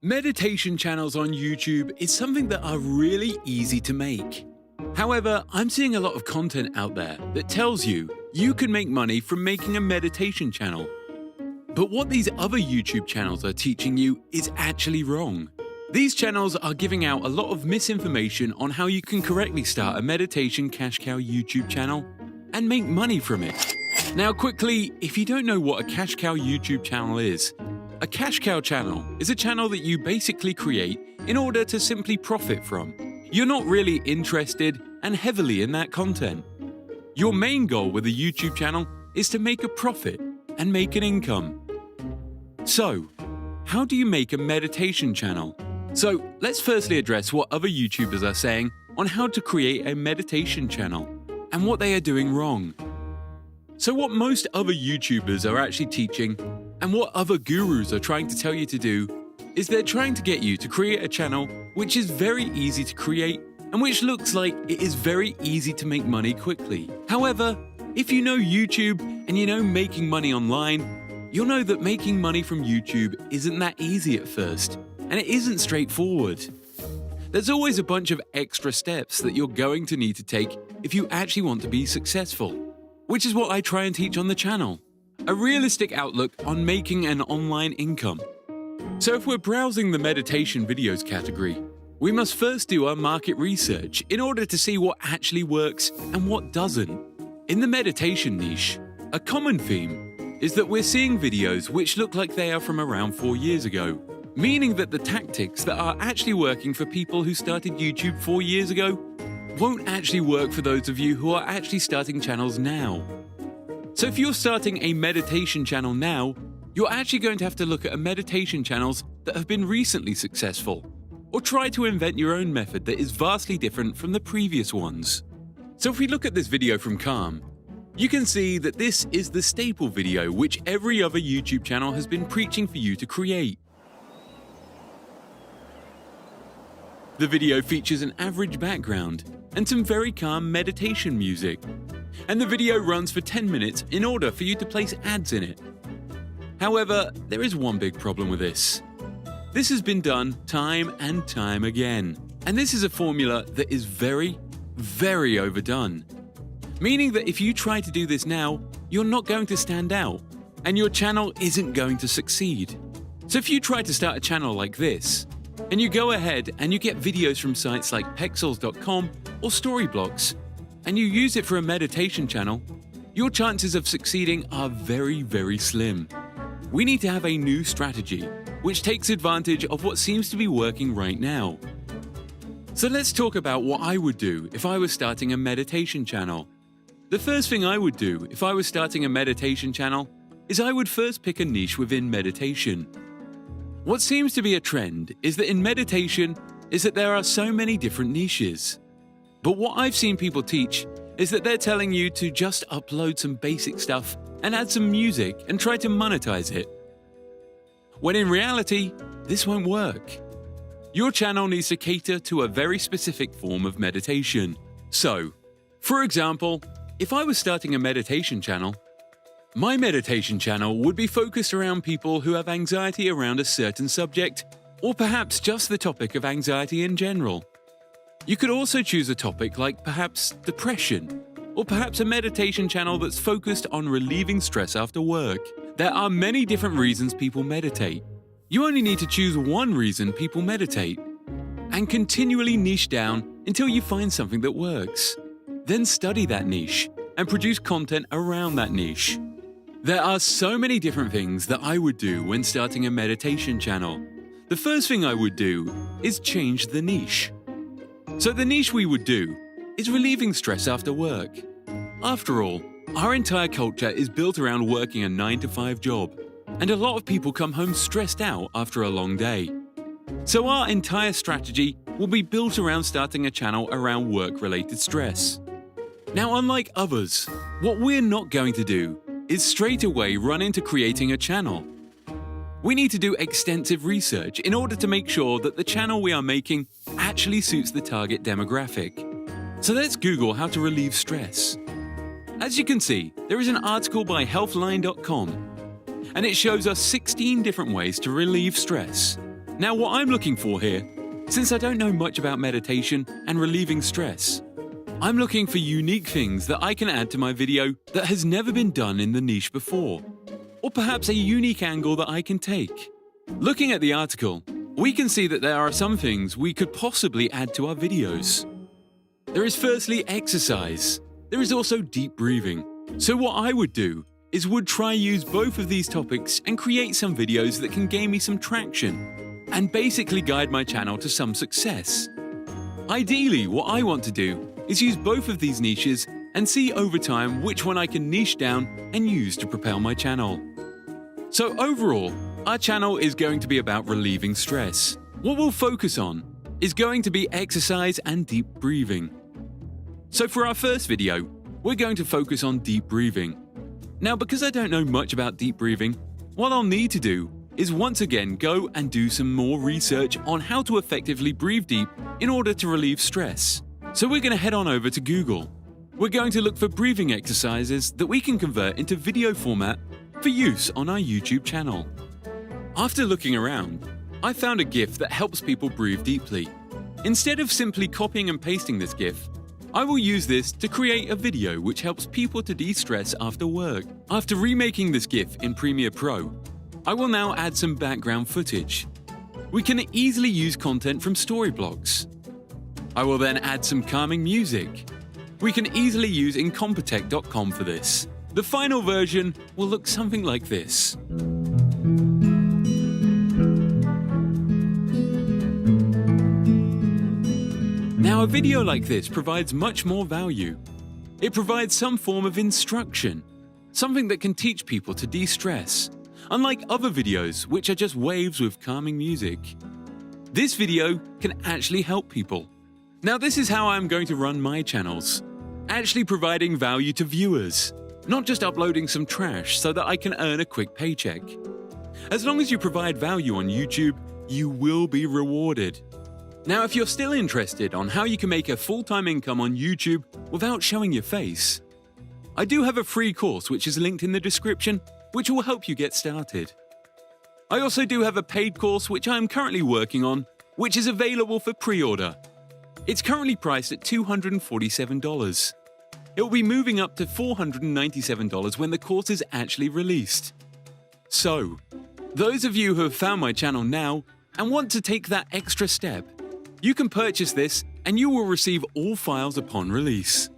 Meditation channels on YouTube is something that are really easy to make. However, I'm seeing a lot of content out there that tells you can make money from making a meditation channel. But what these other YouTube channels are teaching you is actually wrong. These channels are giving out a lot of misinformation on how you can correctly start a meditation cash cow YouTube channel and make money from it. Now quickly, if you don't know what a cash cow YouTube channel is, a cash cow channel is a channel that you basically create in order to simply profit from. You're not really interested and heavily in that content. Your main goal with a YouTube channel is to make a profit and make an income. So, how do you make a meditation channel? So, let's firstly address what other YouTubers are saying on how to create a meditation channel and what they are doing wrong. So what most other YouTubers are actually teaching and what other gurus are trying to tell you to do is they're trying to get you to create a channel which is very easy to create and which looks like it is very easy to make money quickly. However, if you know YouTube and you know making money online, you'll know that making money from YouTube isn't that easy at first, and it isn't straightforward. There's always a bunch of extra steps that you're going to need to take if you actually want to be successful, which is what I try and teach on the channel. A realistic outlook on making an online income. So if we're browsing the meditation videos category, we must first do our market research in order to see what actually works and what doesn't. In the meditation niche, a common theme is that we're seeing videos which look like they are from around 4 years ago, meaning that the tactics that are actually working for people who started YouTube 4 years ago won't actually work for those of you who are actually starting channels now. So if you're starting a meditation channel now, you're actually going to have to look at meditation channels that have been recently successful, or try to invent your own method that is vastly different from the previous ones. So if we look at this video from Calm, you can see that this is the staple video which every other YouTube channel has been preaching for you to create. The video features an average background and some very calm meditation music. And the video runs for 10 minutes in order for you to place ads in it. However, there is one big problem with this. This has been done time and time again. And this is a formula that is very, very overdone. Meaning that if you try to do this now, you're not going to stand out, and your channel isn't going to succeed. So if you try to start a channel like this, and you go ahead and you get videos from sites like pexels.com or Storyblocks, and you use it for a meditation channel, your chances of succeeding are very, very slim. We need to have a new strategy, which takes advantage of what seems to be working right now. So let's talk about what I would do if I was starting a meditation channel. The first thing I would do if I was starting a meditation channel is I would first pick a niche within meditation. What seems to be a trend is that in meditation is that there are so many different niches. But what I've seen people teach is that they're telling you to just upload some basic stuff and add some music and try to monetize it. When in reality, this won't work. Your channel needs to cater to a very specific form of meditation. So, for example, if I was starting a meditation channel, my meditation channel would be focused around people who have anxiety around a certain subject, or perhaps just the topic of anxiety in general. You could also choose a topic like perhaps depression, or perhaps a meditation channel that's focused on relieving stress after work. There are many different reasons people meditate. You only need to choose one reason people meditate, and continually niche down until you find something that works. Then study that niche, and produce content around that niche. There are so many different things that I would do when starting a meditation channel. The first thing I would do is change the niche. So the niche we would do is relieving stress after work. After all, our entire culture is built around working a 9-to-5 job, and a lot of people come home stressed out after a long day. So our entire strategy will be built around starting a channel around work-related stress. Now, unlike others, what we're not going to do is straight away run into creating a channel. We need to do extensive research in order to make sure that the channel we are making actually suits the target demographic. So let's Google how to relieve stress. As you can see, there is an article by healthline.com, and it shows us 16 different ways to relieve stress. Now, what I'm looking for here, since I don't know much about meditation and relieving stress, I'm looking for unique things that I can add to my video that has never been done in the niche before, or perhaps a unique angle that I can take. Looking at the article, we can see that there are some things we could possibly add to our videos. There is firstly exercise. There is also deep breathing. So what I would do is try use both of these topics and create some videos that can gain me some traction and basically guide my channel to some success. Ideally, what I want to do is use both of these niches and see over time which one I can niche down and use to propel my channel. So overall, our channel is going to be about relieving stress. What we'll focus on is going to be exercise and deep breathing. So for our first video, we're going to focus on deep breathing. Now, because I don't know much about deep breathing, what I'll need to do is once again go and do some more research on how to effectively breathe deep in order to relieve stress. So we're going to head on over to Google. We're going to look for breathing exercises that we can convert into video format for use on our YouTube channel. After looking around, I found a GIF that helps people breathe deeply. Instead of simply copying and pasting this GIF, I will use this to create a video which helps people to de-stress after work. After remaking this GIF in Premiere Pro, I will now add some background footage. We can easily use content from Storyblocks. I will then add some calming music. We can easily use incompetech.com for this. The final version will look something like this. Now, a video like this provides much more value. It provides some form of instruction, something that can teach people to de-stress, unlike other videos which are just waves with calming music. This video can actually help people. Now, this is how I'm going to run my channels, actually providing value to viewers, not just uploading some trash so that I can earn a quick paycheck. As long as you provide value on YouTube, you will be rewarded. Now, if you're still interested on how you can make a full-time income on YouTube without showing your face, I do have a free course which is linked in the description, which will help you get started. I also do have a paid course which I am currently working on, which is available for pre-order. It's currently priced at $247. It will be moving up to $497 when the course is actually released. So, those of you who have found my channel now and want to take that extra step, you can purchase this and you will receive all files upon release.